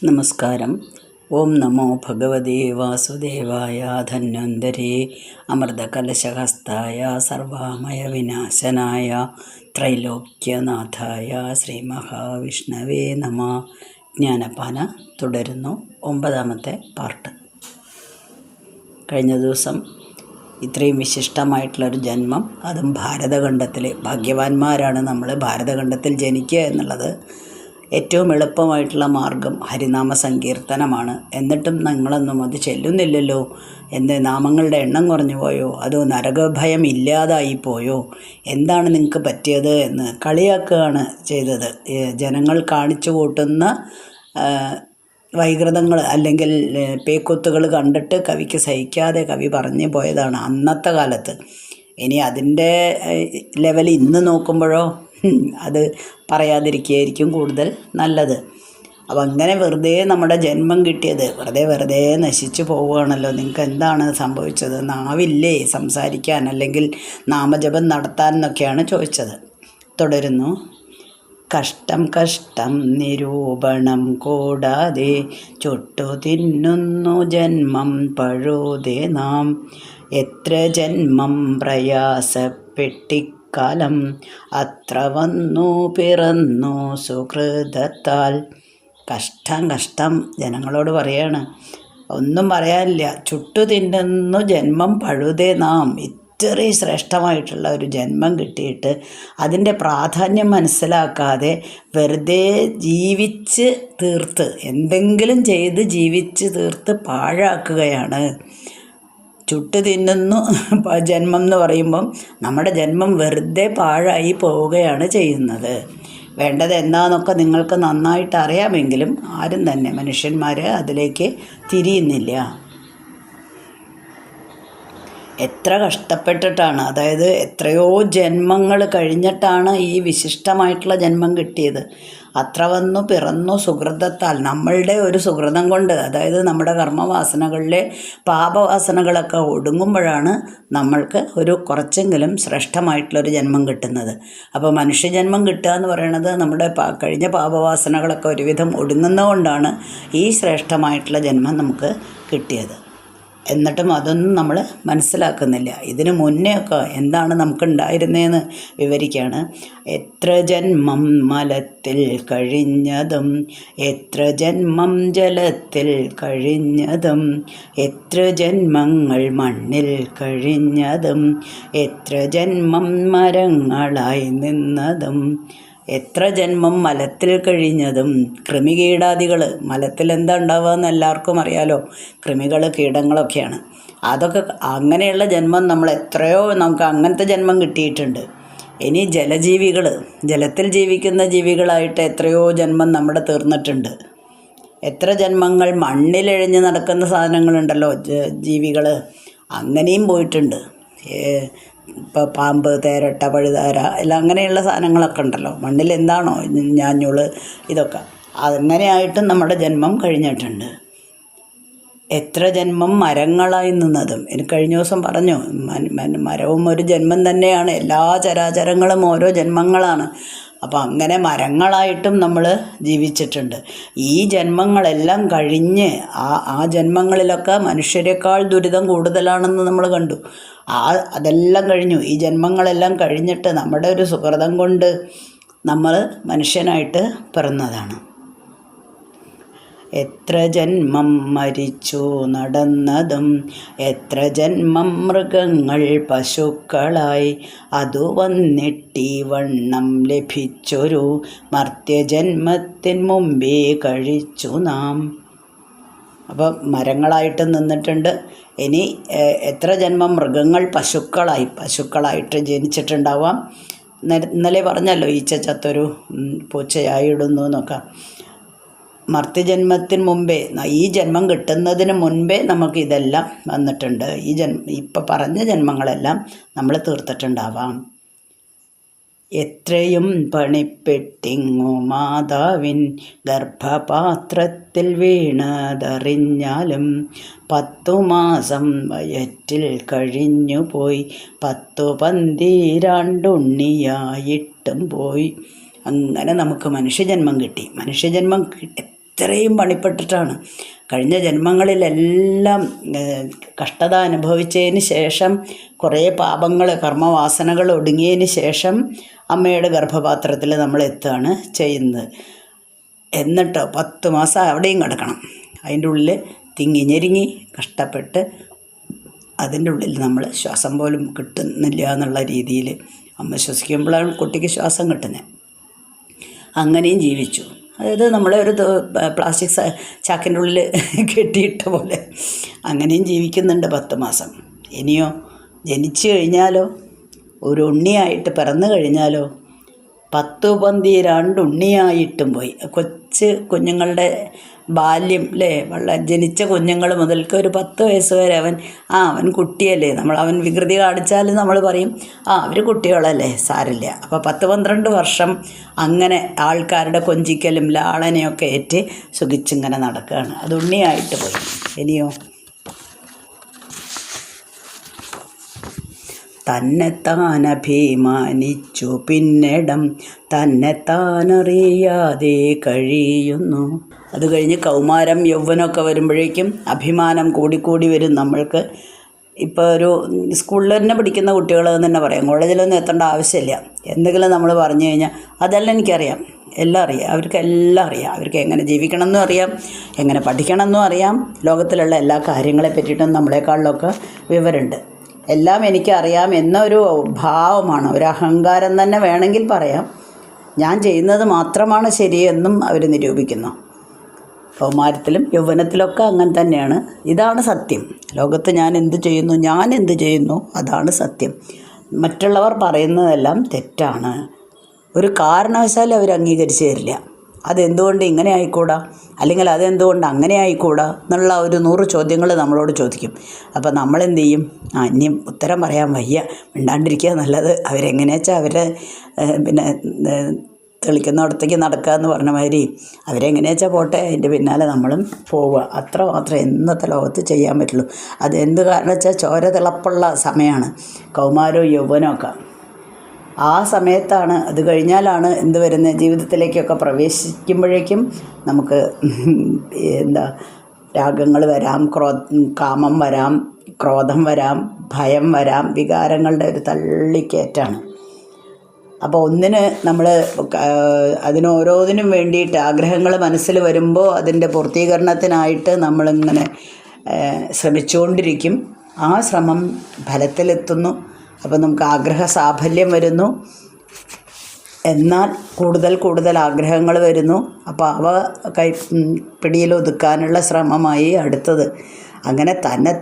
നമസ്കാരം. ഓം നമോ ഭഗവതേ വാസുദേവായ ധന്വന്തരേ അമൃതകലശഹസ്തായ സർവാമയ വിനാശനായ ത്രൈലോക്യനാഥായ ശ്രീ മഹാവിഷ്ണവേ നമ. ജ്ഞാനപ്പാന തുടരുന്നു. 9ാമത്തെ പാർട്ട്. കഴിഞ്ഞ ദിവസം ഇത്രയും വിശിഷ്ടമായിട്ടുള്ളൊരു ജന്മം, അതും ഭാരതഖണ്ഡത്തിൽ, ഭാഗ്യവാന്മാരാണ് നമ്മൾ. ഭാരതഖണ്ഡത്തിൽ ജനിക്കുക എന്നുള്ളത് ഏറ്റവും എളുപ്പമായിട്ടുള്ള മാർഗം ഹരിനാമ സങ്കീർത്തനമാണ്. എന്നിട്ടും നിങ്ങളൊന്നും അത് ചെല്ലുന്നില്ലല്ലോ. നാമങ്ങളുടെ എണ്ണം കുറഞ്ഞു പോയോ, അതോ നരകഭയം ഇല്ലാതായി പോയോ, എന്താണ് നിങ്ങൾക്ക് പറ്റിയത് എന്ന് കളിയാക്കുകയാണ് ചെയ്തത്. ജനങ്ങൾ കാണിച്ചു കൂട്ടുന്ന വൈകൃതങ്ങൾ അല്ലെങ്കിൽ പേക്കൊത്തുകൾ കണ്ടിട്ട് കവിക്ക് സഹിക്കാതെ കവി പറഞ്ഞു പോയതാണ് അന്നത്തെ കാലത്ത്. ഇനി അതിൻ്റെ ലെവൽ ഇന്ന് നോക്കുമ്പോഴോ അത് പറയാതിരിക്കുകയായിരിക്കും കൂടുതൽ നല്ലത്. അപ്പം അങ്ങനെ വെറുതെ നമ്മുടെ ജന്മം കിട്ടിയത് വെറുതെ നശിച്ചു പോവുകയാണല്ലോ. നിങ്ങൾക്ക് എന്താണ് സംഭവിച്ചത്? നാവില്ലേ സംസാരിക്കാൻ, അല്ലെങ്കിൽ നാമജപം നടത്താൻ എന്നൊക്കെയാണ് ചോദിച്ചത്. തുടരുന്നു. കഷ്ടം നിരൂപണം കൂടാതെ ചുട്ടു തിന്നുന്നു ജന്മം പഴുതേ നാം. എത്ര ജന്മം പ്രയാസപ്പെട്ടിക്കാലം അത്ര വന്നു പിറന്നു സുഹൃതത്താൽ. കഷ്ടം ജനങ്ങളോട് പറയാണ്. ഒന്നും പറയാനില്ല. ചുട്ടു തിന്നുന്നു ജന്മം പഴുതേ നാം. ഇത്രയും ശ്രേഷ്ഠമായിട്ടുള്ള ഒരു ജന്മം കിട്ടിയിട്ട് അതിൻ്റെ പ്രാധാന്യം മനസ്സിലാക്കാതെ വെറുതെ ജീവിച്ച് തീർത്ത്, എന്തെങ്കിലും ചെയ്ത് ജീവിച്ച് തീർത്ത് പാഴാക്കുകയാണ്. ചുട്ടു തിന്നുന്നു ജന്മം എന്ന് പറയുമ്പം നമ്മുടെ ജന്മം വെറുതെ പാഴായി പോവുകയാണ് ചെയ്യുന്നത്. വേണ്ടത് എന്താണെന്നൊക്കെ നിങ്ങൾക്ക് നന്നായിട്ട് അറിയാമെങ്കിലും ആരും തന്നെ മനുഷ്യന്മാർ അതിലേക്ക് തിരിയുന്നില്ല. എത്ര കഷ്ടപ്പെട്ടിട്ടാണ്, അതായത് എത്രയോ ജന്മങ്ങൾ കഴിഞ്ഞിട്ടാണ് ഈ വിശിഷ്ടമായിട്ടുള്ള ജന്മം കിട്ടിയത്. അത്ര വന്നു പിറന്നു സുഹൃതത്താൽ, നമ്മളുടെ ഒരു സുഹൃതം കൊണ്ട്, അതായത് നമ്മുടെ കർമ്മവാസനകളിലെ പാപവാസനകളൊക്കെ ഒടുങ്ങുമ്പോഴാണ് നമ്മൾക്ക് ഒരു കുറച്ചെങ്കിലും ശ്രേഷ്ഠമായിട്ടുള്ളൊരു ജന്മം കിട്ടുന്നത്. അപ്പോൾ മനുഷ്യജന്മം കിട്ടുക എന്ന് പറയുന്നത് നമ്മുടെ കഴിഞ്ഞ പാപവാസനകളൊക്കെ ഒരുവിധം ഒടുങ്ങുന്നതുകൊണ്ടാണ് ഈ ശ്രേഷ്ഠമായിട്ടുള്ള ജന്മം നമുക്ക് കിട്ടിയത്. എന്നിട്ടും അതൊന്നും നമ്മൾ മനസ്സിലാക്കുന്നില്ല. ഇതിനു മുന്നെയൊക്കെ എന്താണ് നമുക്കുണ്ടായിരുന്നതെന്ന് വിവരിക്കുകയാണ്. എത്ര ജന്മം മലത്തിൽ കഴിഞ്ഞതും എത്ര ജന്മം ജലത്തിൽ കഴിഞ്ഞതും എത്ര ജന്മങ്ങൾ മണ്ണിൽ കഴിഞ്ഞതും എത്ര ജന്മം മരങ്ങളായി നിന്നതും. എത്ര ജന്മം മലത്തിൽ കഴിഞ്ഞതും. കൃമികീടാദികൾ, മലത്തിൽ എന്താ ഉണ്ടാവുക എന്ന് എല്ലാവർക്കും അറിയാലോ. കൃമികൾ, കീടങ്ങളൊക്കെയാണ്. അതൊക്കെ അങ്ങനെയുള്ള ജന്മം നമ്മൾ എത്രയോ, നമുക്ക് അങ്ങനത്തെ ജന്മം കിട്ടിയിട്ടുണ്ട്. ഇനി ജലജീവികൾ, ജലത്തിൽ ജീവിക്കുന്ന ജീവികളായിട്ട് എത്രയോ ജന്മം നമ്മുടെ തീർന്നിട്ടുണ്ട്. എത്ര ജന്മങ്ങൾ മണ്ണിലെഴിഞ്ഞ് നടക്കുന്ന സാധനങ്ങളുണ്ടല്ലോ, ജീവികൾ, അങ്ങനെയും പോയിട്ടുണ്ട്. ഇപ്പോൾ പാമ്പ്, തേരട്ട, പഴുതാര എല്ലാം അങ്ങനെയുള്ള സാധനങ്ങളൊക്കെ ഉണ്ടല്ലോ. മണ്ണിൽ എന്താണോ, ഞാഞ്ഞുള്, ഇതൊക്കെ അങ്ങനെയായിട്ടും നമ്മുടെ ജന്മം കഴിഞ്ഞിട്ടുണ്ട്. എത്ര ജന്മം മരങ്ങളായി നിന്നതും. എനിക്ക് കഴിഞ്ഞ ദിവസം പറഞ്ഞു, മരവും ഒരു ജന്മം തന്നെയാണ്. എല്ലാ ചരാചരങ്ങളും ഓരോ ജന്മങ്ങളാണ്. അപ്പോൾ അങ്ങനെ മരങ്ങളായിട്ടും നമ്മൾ ജീവിച്ചിട്ടുണ്ട്. ഈ ജന്മങ്ങളെല്ലാം കഴിഞ്ഞ് ആ ജന്മങ്ങളിലൊക്കെ മനുഷ്യരെക്കാൾ ദുരിതം കൂടുതലാണെന്ന് നമ്മൾ കണ്ടു. അതെല്ലാം കഴിഞ്ഞു. ഈ ജന്മങ്ങളെല്ലാം കഴിഞ്ഞിട്ട് നമ്മുടെ ഒരു സുഹൃതം കൊണ്ട് നമ്മൾ മനുഷ്യനായിട്ട് പിറന്നതാണ്. എത്ര ജന്മം മരിച്ചു നടന്നതും എത്ര ജന്മം മൃഗങ്ങൾ പശുക്കളായി അതു വന്നിട്ടി വണ്ണം ലഭിച്ചൊരു മർത്യജന്മത്തിന് മുമ്പേ കഴിച്ചു നാം. അപ്പം മരങ്ങളായിട്ട് നിന്നിട്ടുണ്ട്. ഇനി എത്ര ജന്മം മൃഗങ്ങൾ പശുക്കളായിട്ട് ജനിച്ചിട്ടുണ്ടാവാം. ഇന്നലെ പറഞ്ഞല്ലോ, ഈച്ച ചത്തൊരു പൂച്ചയായിടുന്നു എന്നൊക്കെ. മർത്യജന്മത്തിന് മുമ്പേ, ഈ ജന്മം കിട്ടുന്നതിന് മുൻപേ നമുക്ക് ഇതെല്ലാം വന്നിട്ടുണ്ട്. ഇപ്പം പറഞ്ഞ ജന്മങ്ങളെല്ലാം നമ്മൾ തീർത്തിട്ടുണ്ടാവാം. എത്രയും പണിപ്പെട്ടിങ്ങു മാതാവിൻ ഗർഭപാത്രത്തിൽ വീണതറിഞ്ഞാലും 10 മാസം വയറ്റിൽ കഴിഞ്ഞുപോയി 10 12 പോയി. അങ്ങനെ നമുക്ക് മനുഷ്യജന്മം കിട്ടി. മനുഷ്യജന്മം അത്രയും പണിപ്പെട്ടിട്ടാണ്. കഴിഞ്ഞ ജന്മങ്ങളിലെല്ലാം കഷ്ടത അനുഭവിച്ചതിന് ശേഷം കുറേ പാപങ്ങൾ കർമ്മവാസനകൾ ഒടുങ്ങിയതിന് ശേഷം അമ്മയുടെ ഗർഭപാത്രത്തിൽ നമ്മൾ എത്തുകയാണ് ചെയ്യുന്നത്. എന്നിട്ടോ 10 മാസം അവിടെയും കിടക്കണം. അതിൻ്റെ ഉള്ളിൽ തിങ്ങി ഞെരുങ്ങി കഷ്ടപ്പെട്ട് അതിൻ്റെ ഉള്ളിൽ നമ്മൾ ശ്വാസം പോലും കിട്ടുന്നില്ല എന്നുള്ള രീതിയിൽ അമ്മ ശ്വസിക്കുമ്പോഴാണ് കുട്ടിക്ക് ശ്വാസം കിട്ടുന്നത്. അങ്ങനെയും ജീവിച്ചു. അതായത് നമ്മളെ ഒരു പ്ലാസ്റ്റിക് ചാക്കിൻ്റെ ഉള്ളിൽ കെട്ടിയിട്ട പോലെ അങ്ങനെയും ജീവിക്കുന്നുണ്ട് 10 മാസം. ഇനിയോ ജനിച്ചു കഴിഞ്ഞാലോ, ഒരു ഉണ്ണിയായിട്ട് പിറന്നു കഴിഞ്ഞാലോ 10 ഉണ്ണിയായിട്ടും പോയി. കൊച്ചു കുഞ്ഞുങ്ങളുടെ ബാല്യം അല്ലേ, ജനിച്ച കുഞ്ഞുങ്ങൾ മുതൽക്ക് ഒരു 10 വയസ്സ് വരെ അവൻ കുട്ടിയല്ലേ, അവൻ വികൃതി കാണിച്ചാൽ നമ്മൾ പറയും അവർ കുട്ടികളല്ലേ, സാരില്ല. അപ്പോൾ 10-12 വർഷം അങ്ങനെ ആൾക്കാരുടെ കൊഞ്ചിക്കലും ലാളനയൊക്കെ ഏറ്റ് സുഖിച്ചിങ്ങനെ നടക്കുകയാണ്. അത് ഉണ്ണിയായിട്ട് പോയി. ഇനിയോ തന്നെത്താൻ അഭിമാനിച്ചു പിന്നിടം തന്നെത്താനറിയാതെ കഴിയുന്നു. അത് കഴിഞ്ഞ് കൗമാരം യൗവനമൊക്കെ വരുമ്പോഴേക്കും അഭിമാനം കൂടിക്കൂടി വരും നമ്മൾക്ക്. ഇപ്പോൾ ഒരു സ്കൂളിൽ തന്നെ പഠിക്കുന്ന കുട്ടികൾ തന്നെ പറയാം, കോളേജിലൊന്നും എത്തേണ്ട ആവശ്യമില്ല. എന്തെങ്കിലും നമ്മൾ പറഞ്ഞു കഴിഞ്ഞാൽ അതെല്ലാം എനിക്കറിയാം, എല്ലാം അറിയാം, അവർക്കെല്ലാം അറിയാം. അവർക്ക് എങ്ങനെ ജീവിക്കണമെന്നും അറിയാം, എങ്ങനെ പഠിക്കണമെന്നും അറിയാം. ലോകത്തിലുള്ള എല്ലാ കാര്യങ്ങളെ പറ്റിയിട്ടും നമ്മളെക്കാളിലൊക്കെ വിവരമുണ്ട്. എല്ലാം എനിക്കറിയാം എന്നൊരു ഭാവമാണ്, ഒരു അഹങ്കാരം തന്നെ വേണമെങ്കിൽ പറയാം. ഞാൻ ചെയ്യുന്നത് മാത്രമാണ് ശരിയെന്നും അവർ നിരൂപിക്കുന്നു. കൗമാരത്തിലും യൗവനത്തിലൊക്കെ അങ്ങനെ തന്നെയാണ്. ഇതാണ് സത്യം. ലോകത്ത് ഞാൻ എന്ത് ചെയ്യുന്നു അതാണ് സത്യം. മറ്റുള്ളവർ പറയുന്നതെല്ലാം തെറ്റാണ്. ഒരു കാരണവശാലും അവർ അംഗീകരിച്ച് തരില്ല. അതെന്തുകൊണ്ട് ഇങ്ങനെ ആയിക്കൂടാ, അല്ലെങ്കിൽ അതെന്തുകൊണ്ട് അങ്ങനെ ആയിക്കൂടാ എന്നുള്ള ഒരു 100 ചോദ്യങ്ങൾ നമ്മളോട് ചോദിക്കും. അപ്പോൾ നമ്മളെന്ത് ചെയ്യും? ഇനിയും ഉത്തരം പറയാൻ വയ്യ, മിണ്ടാണ്ടിരിക്കുക നല്ലത്. അവരെങ്ങനെയാ വെച്ചാൽ അവരെ പിന്നെ തെളിക്കുന്നിടത്തേക്ക് നടക്കുക എന്ന് പറഞ്ഞ മാതിരി അവരെങ്ങനെയാ വെച്ചാൽ പോട്ടെ, അതിൻ്റെ പിന്നാലെ നമ്മളും പോവുക. അത്ര മാത്രമേ ഇന്നത്തെ ലോകത്ത് ചെയ്യാൻ പറ്റുള്ളൂ. അത് എന്ത് കാരണം വെച്ചാൽ ചോര തിളപ്പുള്ള സമയമാണ് കൗമാരവും യൗവനമൊക്കെ. ആ സമയത്താണ്, അത് കഴിഞ്ഞാലാണ് എന്ത് വരുന്നത്, ജീവിതത്തിലേക്കൊക്കെ പ്രവേശിക്കുമ്പോഴേക്കും നമുക്ക് രാഗങ്ങൾ വരാം, കാമം വരാം, ക്രോധം വരാം, ഭയം വരാം. വികാരങ്ങളുടെ ഒരു തള്ളിക്കയറ്റാണ്. അപ്പോൾ ഒന്നിന് നമ്മൾ അതിനോരോന്നിനും വേണ്ടിയിട്ട് ആഗ്രഹങ്ങൾ മനസ്സിൽ വരുമ്പോൾ അതിൻ്റെ പൂർത്തീകരണത്തിനായിട്ട് നമ്മളിങ്ങനെ ശ്രമിച്ചുകൊണ്ടിരിക്കും. ആ ശ്രമം ഫലത്തിലെത്തുന്നു. അപ്പോൾ നമുക്ക് ആഗ്രഹ സാഫല്യം വരുന്നു. എന്നാൽ കൂടുതൽ ആഗ്രഹങ്ങൾ വരുന്നു. അപ്പോൾ അവ പിടിയിലൊതുക്കാനുള്ള ശ്രമമായി അടുത്തത്. അങ്ങനെ തന്നെ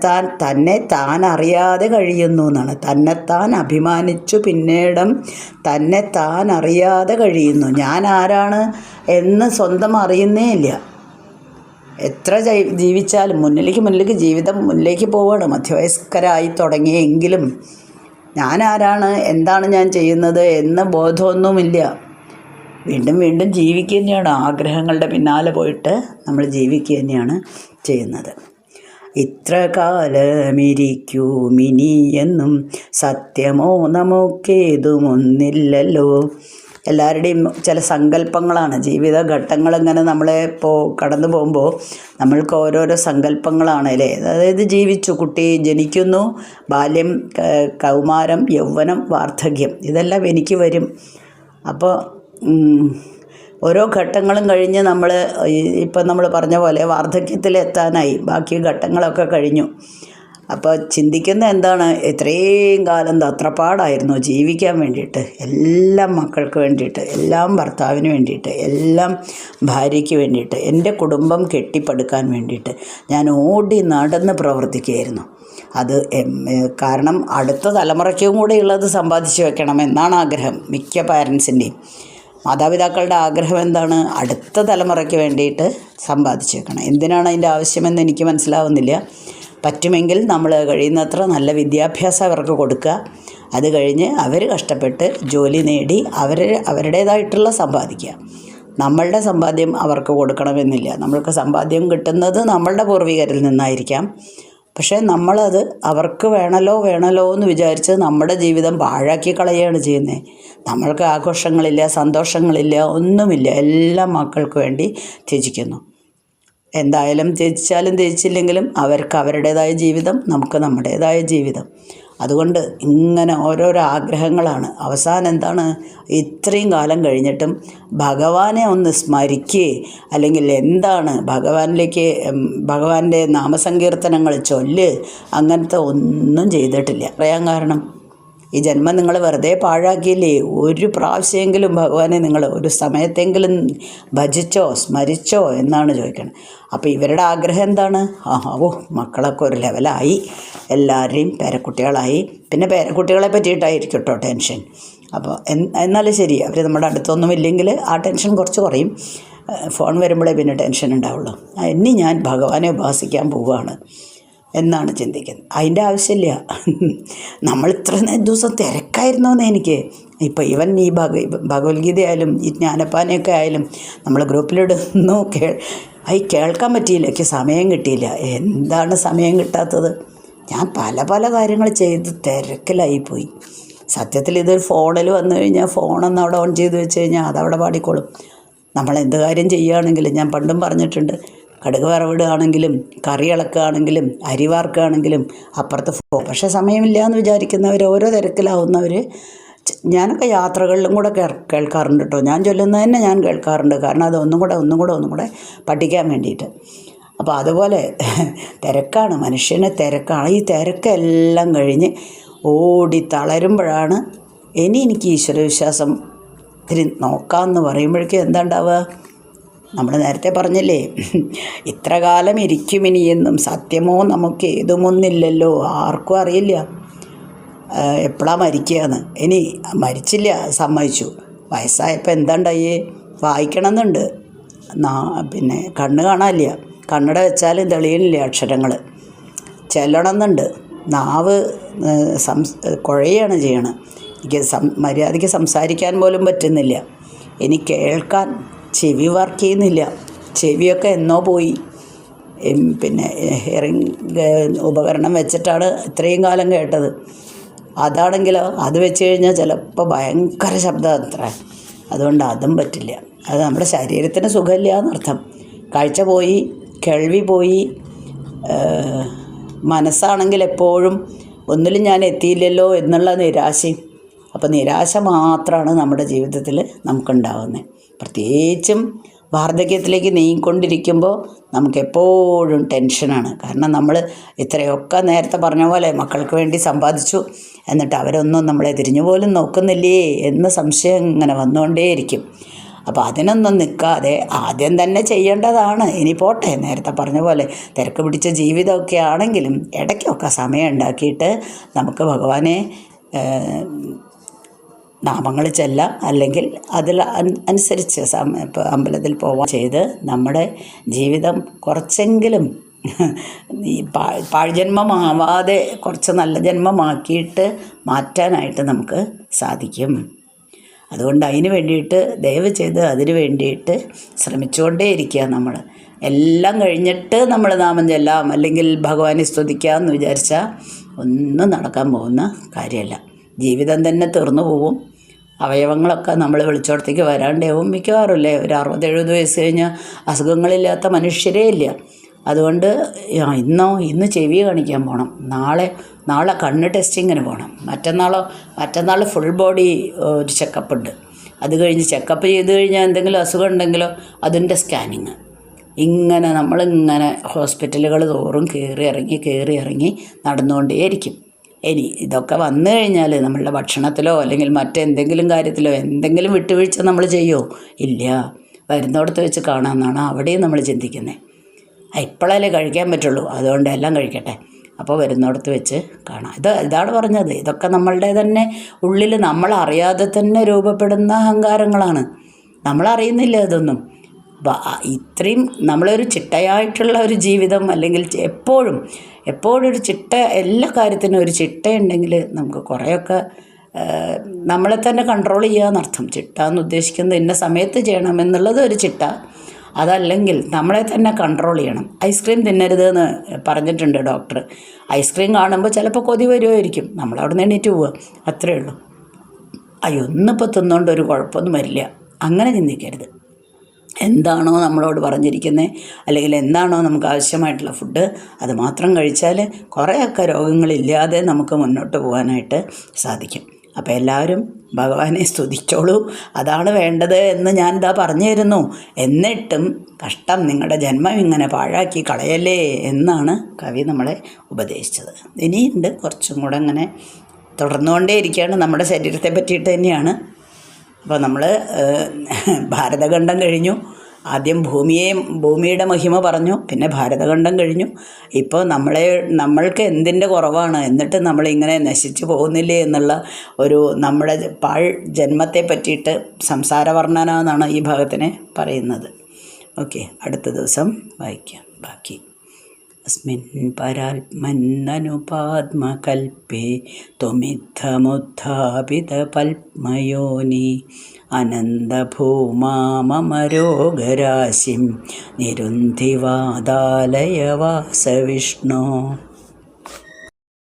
അറിയാതെ കഴിയുന്നു എന്നാണ്. തന്നെത്താൻ അഭിമാനിച്ചു പിന്നീടം തന്നെത്താൻ അറിയാതെ കഴിയുന്നു. ഞാൻ ആരാണ് എന്ന് സ്വന്തം അറിയുന്നേ ഇല്ല. എത്ര ജീവിച്ചാലും മുന്നിലേക്ക് ജീവിതം മുന്നിലേക്ക് പോവുകയാണ്. മധ്യവയസ്കരായി തുടങ്ങിയെങ്കിലും ഞാനാരാണ്, എന്താണ് ഞാൻ ചെയ്യുന്നത് എന്ന ബോധമൊന്നുമില്ല. വീണ്ടും ജീവിക്കുക തന്നെയാണ്. ആഗ്രഹങ്ങളുടെ പിന്നാലെ പോയിട്ട് നമ്മൾ ജീവിക്കുക തന്നെയാണ് ചെയ്യുന്നത്. ഇത്ര കാലമിരിക്കുമിനി എന്നും സത്യമോ നമുക്കേതുമൊന്നില്ലല്ലോ. എല്ലാവരുടെയും ചില സങ്കല്പങ്ങളാണ്. ജീവിതഘട്ടങ്ങളിങ്ങനെ നമ്മളെ കടന്നു പോകുമ്പോൾ നമ്മൾക്ക് ഓരോരോ സങ്കല്പങ്ങളാണ് അല്ലേ. അതായത് കുട്ടി ജനിക്കുന്നു, ബാല്യം, കൗമാരം, യൗവനം, വാർദ്ധക്യം, ഇതെല്ലാം എനിക്ക് വരും. അപ്പോൾ ഓരോ ഘട്ടങ്ങളും കഴിഞ്ഞ് ഇപ്പം നമ്മൾ പറഞ്ഞ പോലെ വാർദ്ധക്യത്തിലെത്താനായി, ബാക്കി ഘട്ടങ്ങളൊക്കെ കഴിഞ്ഞു. അപ്പോൾ ചിന്തിക്കുന്ന എന്താണ്, ഇത്രയും കാലം തത്രപ്പാടായിരുന്നു ജീവിക്കാൻ വേണ്ടിയിട്ട്, എല്ലാം മക്കൾക്ക് വേണ്ടിയിട്ട്, എല്ലാം ഭർത്താവിന് വേണ്ടിയിട്ട്, എല്ലാം ഭാര്യയ്ക്ക് വേണ്ടിയിട്ട്, എൻ്റെ കുടുംബം കെട്ടിപ്പടുക്കാൻ വേണ്ടിയിട്ട് ഞാൻ ഓടി നടന്ന് പ്രവർത്തിക്കുകയായിരുന്നു. അത് കാരണം അടുത്ത തലമുറയ്ക്കും കൂടെ ഉള്ളത് സമ്പാദിച്ചു വെക്കണം എന്നാണ് ആഗ്രഹം മിക്ക പാരൻസിൻ്റെയും. മാതാപിതാക്കളുടെ ആഗ്രഹം എന്താണ്? അടുത്ത തലമുറയ്ക്ക് വേണ്ടിയിട്ട് സമ്പാദിച്ചു വെക്കണം. എന്തിനാണ് അതിൻ്റെ ആവശ്യമെന്ന് എനിക്ക് മനസ്സിലാവുന്നില്ല. പറ്റുമെങ്കിൽ നമ്മൾ കഴിയുന്നത്ര നല്ല വിദ്യാഭ്യാസം അവർക്ക് കൊടുക്കുക. അത് കഴിഞ്ഞ് അവർ കഷ്ടപ്പെട്ട് ജോലി നേടി അവരുടേതായിട്ടുള്ള സമ്പാദിക്കുക. നമ്മളുടെ സമ്പാദ്യം അവർക്ക് കൊടുക്കണമെന്നില്ല. നമ്മൾക്ക് സമ്പാദ്യം കിട്ടുന്നത് നമ്മളുടെ പൂർവികരിൽ നിന്നായിരിക്കാം. പക്ഷേ നമ്മളത് അവർക്ക് വേണമല്ലോ എന്ന് വിചാരിച്ച് നമ്മുടെ ജീവിതം പാഴാക്കി കളയുകയാണ് ചെയ്യുന്നത്. നമ്മൾക്ക് ആഘോഷങ്ങളില്ല, സന്തോഷങ്ങളില്ല, ഒന്നുമില്ല. എല്ലാം മക്കൾക്ക് വേണ്ടി ത്യജിക്കുന്നു. എന്തായാലും ത്യജിച്ചാലും ത്യജിച്ചില്ലെങ്കിലും അവർക്ക് അവരുടേതായ ജീവിതം, നമുക്ക് നമ്മുടേതായ ജീവിതം. അതുകൊണ്ട് ഇങ്ങനെ ഓരോരോ ആഗ്രഹങ്ങളാണ്. അവസാനം എന്താണ്, ഇത്രയും കാലം കഴിഞ്ഞിട്ടും ഭഗവാനെ ഒന്ന് സ്മരിക്കുകയെ അല്ലെങ്കിൽ എന്താണ് ഭഗവാനിലേക്ക് ഭഗവാന്റെ നാമസങ്കീർത്തനങ്ങൾ ചൊല്ല്, അങ്ങനത്തെ ഒന്നും ചെയ്തിട്ടില്ല. പറയാൻ കാരണം, ഈ ജന്മം നിങ്ങൾ വെറുതെ പാഴാക്കിയില്ലേ. ഒരു പ്രാവശ്യമെങ്കിലും ഭഗവാനെ നിങ്ങൾ ഒരു സമയത്തെങ്കിലും ഭജിച്ചോ സ്മരിച്ചോ എന്നാണ് ചോദിക്കുന്നത്. അപ്പോൾ ഇവരുടെ ആഗ്രഹം എന്താണ്, മക്കളൊക്കെ ഒരു ലെവലായി, എല്ലാവരെയും പേരക്കുട്ടികളായി. പിന്നെ പേരക്കുട്ടികളെ പറ്റിയിട്ടായിരിക്കും കേട്ടോ ടെൻഷൻ. അപ്പോൾ എന്നാലും ശരി, അവർ നമ്മുടെ അടുത്തൊന്നും ഇല്ലെങ്കിൽ ആ ടെൻഷൻ കുറച്ച് കുറയും. ഫോൺ വരുമ്പോഴേ പിന്നെ ടെൻഷൻ ഉണ്ടാവുള്ളൂ. ഇനി ഞാൻ ഭഗവാനെ ഉപാസിക്കാൻ പോവുകയാണ് എന്നാണ് ചിന്തിക്കുന്നത്. അതിൻ്റെ ആവശ്യമില്ല. നമ്മൾ ഇത്ര ദിവസം തിരക്കായിരുന്നോന്ന് എനിക്ക്. ഇപ്പോൾ ഇവൻ ഈ ഭഗവത്ഗീത ആയാലും ഈ ജ്ഞാനപ്പാനയൊക്കെ ആയാലും നമ്മൾ ഗ്രൂപ്പിലിടുന്നു, കേൾക്കാൻ പറ്റിയില്ല. എനിക്ക് സമയം കിട്ടിയില്ല. എന്താണ് സമയം കിട്ടാത്തത്? ഞാൻ പല പല കാര്യങ്ങൾ ചെയ്ത് തിരക്കിലായിപ്പോയി. സത്യത്തിൽ ഇതൊരു ഫോണിൽ വന്നു കഴിഞ്ഞാൽ ഫോണൊന്ന് അവിടെ ഓൺ ചെയ്ത് വെച്ച് കഴിഞ്ഞാൽ അതവിടെ പാടിക്കോളും. നമ്മൾ എന്ത് കാര്യം ചെയ്യുകയാണെങ്കിലും, ഞാൻ പണ്ടും പറഞ്ഞിട്ടുണ്ട്, കടുക് വറവിടുകയാണെങ്കിലും കറി ഇളക്കുകയാണെങ്കിലും അരി വാർക്കുകയാണെങ്കിലും അപ്പുറത്ത് പക്ഷേ സമയമില്ല എന്ന് വിചാരിക്കുന്നവർ, ഓരോ തിരക്കിലാവുന്നവർ. ഞാനൊക്കെ യാത്രകളിലും കൂടെ കേൾക്കാറുണ്ട് കേട്ടോ. ഞാൻ ചൊല്ലുന്നത് തന്നെ ഞാൻ കേൾക്കാറുണ്ട്. കാരണം അത് ഒന്നും കൂടെ പഠിക്കാൻ വേണ്ടിയിട്ട്. അപ്പോൾ അതുപോലെ തിരക്കാണ്, മനുഷ്യന് തിരക്കാണ്. ഈ തിരക്കെല്ലാം കഴിഞ്ഞ് ഓടി തളരുമ്പോഴാണ് എനിക്ക് ഈശ്വരവിശ്വാസം ഇത്തിരി നോക്കാമെന്ന് പറയുമ്പോഴേക്കും എന്താ ഉണ്ടാവുക? നമ്മൾ നേരത്തെ പറഞ്ഞില്ലേ, ഇത്ര കാലം ഇരിക്കുമിനിയെന്നും സത്യമോ നമുക്ക് ഏതുമൊന്നില്ലല്ലോ, ആർക്കും അറിയില്ല എപ്പോഴാണ് മരിക്കുകയെന്ന്. ഇനി മരിച്ചില്ല, സമ്മതിച്ചു. വയസ്സായപ്പോൾ എന്താണ്ടായേ? വായിക്കണമെന്നുണ്ട്, പിന്നെ കണ്ണ് കാണാനില്ല, കണ്ണട വെച്ചാലും തെളിയണില്ല അക്ഷരങ്ങൾ. ചെല്ലണമെന്നുണ്ട്, നാവ് കുഴയാണ് ചെയ്യണം. എനിക്ക് മര്യാദയ്ക്ക് സംസാരിക്കാൻ പോലും പറ്റുന്നില്ല. ഇനി കേൾക്കാൻ ചെവി വർക്ക് ചെയ്യുന്നില്ല. ചെവിയൊക്കെ എന്നോ പോയി. പിന്നെ ഹിയറിംഗ് ഉപകരണം വെച്ചിട്ടാണ് ഇത്രയും കാലം കേട്ടത്. അതാണെങ്കിലോ അത് വെച്ച് കഴിഞ്ഞാൽ ചിലപ്പോൾ ഭയങ്കര ശബ്ദം അത്ര. അതുകൊണ്ട് അതും പറ്റില്ല. അത് നമ്മുടെ ശരീരത്തിന് സുഖമില്ല എന്നർത്ഥം. കാഴ്ച പോയി, കേൾവി പോയി. മനസ്സാണെങ്കിൽ എപ്പോഴും ഒന്നിലും ഞാൻ എത്തിയില്ലല്ലോ എന്നുള്ള നിരാശയും. അപ്പോൾ നിരാശ മാത്രമാണ് നമ്മുടെ ജീവിതത്തിൽ നമുക്കുണ്ടാവുന്നത്. പ്രത്യേകിച്ചും വാർദ്ധക്യത്തിലേക്ക് നീങ്ങിക്കൊണ്ടിരിക്കുമ്പോൾ നമുക്കെപ്പോഴും ടെൻഷനാണ്. കാരണം നമ്മൾ ഇത്രയൊക്കെ നേരത്തെ പറഞ്ഞ പോലെ മക്കൾക്ക് വേണ്ടി സമ്പാദിച്ചു, എന്നിട്ട് അവരൊന്നും നമ്മളെ തിരിഞ്ഞു പോലും നോക്കുന്നില്ലേ എന്ന് സംശയം ഇങ്ങനെ വന്നുകൊണ്ടേയിരിക്കും. അപ്പോൾ അതിനൊന്നും നിൽക്കാതെ ആദ്യം തന്നെ ചെയ്യേണ്ടതാണ്. ഇനി പോട്ടെ, നേരത്തെ പറഞ്ഞ പോലെ തിരക്ക് പിടിച്ച ജീവിതമൊക്കെ ആണെങ്കിലും ഇടയ്ക്കൊക്കെ സമയം ഉണ്ടാക്കിയിട്ട് നമുക്ക് ഭഗവാനെ നാമങ്ങൾ ചെല്ലാം, അല്ലെങ്കിൽ അതിൽ അനുസരിച്ച് ഇപ്പോൾ അമ്പലത്തിൽ പോവാൻ ചെയ്ത് നമ്മുടെ ജീവിതം കുറച്ചെങ്കിലും ഈ പാഴ്ജന്മമാവാതെ കുറച്ച് നല്ല ജന്മമാക്കിയിട്ട് മാറ്റാനായിട്ട് നമുക്ക് സാധിക്കും. അതുകൊണ്ട് അതിന് വേണ്ടിയിട്ട് ദയവ് ചെയ്ത് അതിന് വേണ്ടിയിട്ട് ശ്രമിച്ചുകൊണ്ടേ ഇരിക്കുക. നമ്മൾ എല്ലാം കഴിഞ്ഞിട്ട് നമ്മൾ നാമം ചെല്ലാം അല്ലെങ്കിൽ ഭഗവാനെ സ്തുതിക്കാം എന്ന് വിചാരിച്ചാൽ ഒന്നും നടക്കാൻ പോകുന്ന കാര്യമല്ല. ജീവിതം തന്നെ തീർന്നു പോവും. അവയവങ്ങളൊക്കെ നമ്മൾ വിളിച്ചോടത്തേക്ക് വരാണ്ടാവും. മിക്കവാറുമില്ലേ ഒരു 60-70 വയസ്സ് കഴിഞ്ഞാൽ അസുഖങ്ങളില്ലാത്ത മനുഷ്യരേ ഇല്ല. അതുകൊണ്ട് ഇന്ന് ചെവി കാണിക്കാൻ പോകണം, നാളെ കണ്ണ് ടെസ്റ്റിങ്ങിന് പോകണം, മറ്റന്നാൾ ഫുൾ ബോഡി ഒരു ചെക്കപ്പ് ഉണ്ട്. അത് കഴിഞ്ഞ് ചെക്കപ്പ് ചെയ്ത് കഴിഞ്ഞാൽ എന്തെങ്കിലും അസുഖം ഉണ്ടെങ്കിലോ അതിൻ്റെ സ്കാനിങ്. ഇങ്ങനെ നമ്മളിങ്ങനെ ഹോസ്പിറ്റലുകൾ തോറും കയറി ഇറങ്ങി നടന്നുകൊണ്ടേയിരിക്കും. ഇനി ഇതൊക്കെ വന്നു കഴിഞ്ഞാൽ നമ്മളുടെ ഭക്ഷണത്തിലോ അല്ലെങ്കിൽ മറ്റെന്തെങ്കിലും കാര്യത്തിലോ എന്തെങ്കിലും വിട്ടുവീഴ്ച നമ്മൾ ചെയ്യുമോ? ഇല്ല. വരുന്നിടത്ത് വെച്ച് കാണാമെന്നാണ് അവിടെയും നമ്മൾ ചിന്തിക്കുന്നത്. ഇപ്പോഴല്ലേ കഴിക്കാൻ പറ്റുള്ളൂ, അതുകൊണ്ട് എല്ലാം കഴിക്കട്ടെ, അപ്പോൾ വരുന്നിടത്ത് വെച്ച് കാണാം. ഇതാണ് പറഞ്ഞത്. ഇതൊക്കെ നമ്മളുടെ തന്നെ ഉള്ളിൽ നമ്മളറിയാതെ തന്നെ രൂപപ്പെടുന്ന അഹങ്കാരങ്ങളാണ്. നമ്മളറിയുന്നില്ല ഇതൊന്നും. അപ്പോൾ ഇത്രയും നമ്മളൊരു ചിട്ടയായിട്ടുള്ള ഒരു ജീവിതം, അല്ലെങ്കിൽ എപ്പോഴും ഒരു ചിട്ട, എല്ലാ കാര്യത്തിനും ഒരു ചിട്ടയുണ്ടെങ്കിൽ നമുക്ക് കുറേയൊക്കെ നമ്മളെ തന്നെ കൺട്രോൾ ചെയ്യാമെന്നർത്ഥം. ചിട്ട എന്ന് ഉദ്ദേശിക്കുന്നത് ഇന്ന സമയത്ത് ചെയ്യണമെന്നുള്ളത് ഒരു ചിട്ട. അതല്ലെങ്കിൽ നമ്മളെ തന്നെ കൺട്രോൾ ചെയ്യണം. ഐസ്ക്രീം തിന്നരുതെന്ന് പറഞ്ഞിട്ടുണ്ട് ഡോക്ടർ. ഐസ്ക്രീം കാണുമ്പോൾ ചിലപ്പോൾ കൊതി വരുമായിരിക്കും, നമ്മളവിടെ നിന്ന് എണീറ്റ് പോവുക, അത്രയേ ഉള്ളൂ. ഒന്നിപ്പോൾ തിന്നുകൊണ്ട് ഒരു കുഴപ്പമൊന്നും വരില്ല, അങ്ങനെ ചിന്തിക്കരുത്. എന്താണോ നമ്മളോട് പറഞ്ഞിരിക്കുന്നത്, അല്ലെങ്കിൽ എന്താണോ നമുക്ക് ആവശ്യമായിട്ടുള്ള ഫുഡ് അത് മാത്രം കഴിച്ചാൽ കുറേയൊക്കെ രോഗങ്ങളില്ലാതെ നമുക്ക് മുന്നോട്ട് പോകാനായിട്ട് സാധിക്കും. അപ്പോൾ എല്ലാവരും ഭഗവാനെ സ്തുതിച്ചോളൂ, അതാണ് വേണ്ടത് എന്ന് ഞാൻ ഇതാ പറഞ്ഞു തരുന്നു. എന്നിട്ടും കഷ്ടം, നിങ്ങളുടെ ജന്മം ഇങ്ങനെ പാഴാക്കി കളയല്ലേ എന്നാണ് കവി നമ്മളെ ഉപദേശിച്ചത്. ഇനിയുണ്ട് കുറച്ചും കൂടെ ഇങ്ങനെ തുടർന്നുകൊണ്ടേയിരിക്കുകയാണ്. നമ്മുടെ ശരീരത്തെ പറ്റിയിട്ട് തന്നെയാണ്. അപ്പോൾ നമ്മൾ ഭാരതഖണ്ഡം കഴിഞ്ഞു. ആദ്യം ഭൂമിയുടെ മഹിമ പറഞ്ഞു, പിന്നെ ഭാരതഖണ്ഡം കഴിഞ്ഞു. ഇപ്പോൾ നമ്മൾക്ക് എന്തിൻ്റെ കുറവാണ്, എന്നിട്ട് നമ്മളിങ്ങനെ നശിച്ചു പോകുന്നില്ലേ എന്നുള്ള ഒരു നമ്മുടെ ജന്മത്തെ പറ്റിയിട്ട് സംസാര വർണ്ണന എന്നാണ് ഈ ഭാഗത്തിനെ പറയുന്നത്. ഓക്കെ, അടുത്ത ദിവസം വായിക്കാം ബാക്കി. അസ്മിൻ പരാത്മന്നനുപാത്മകൽപ്പേ ത്വമിത്തമുത്ഥാപിതപത്മയോനി അനന്തഭൂമാമരോഗരാശിം നിരുന്ധിവാദാലയ വാസവിഷ്ണോ.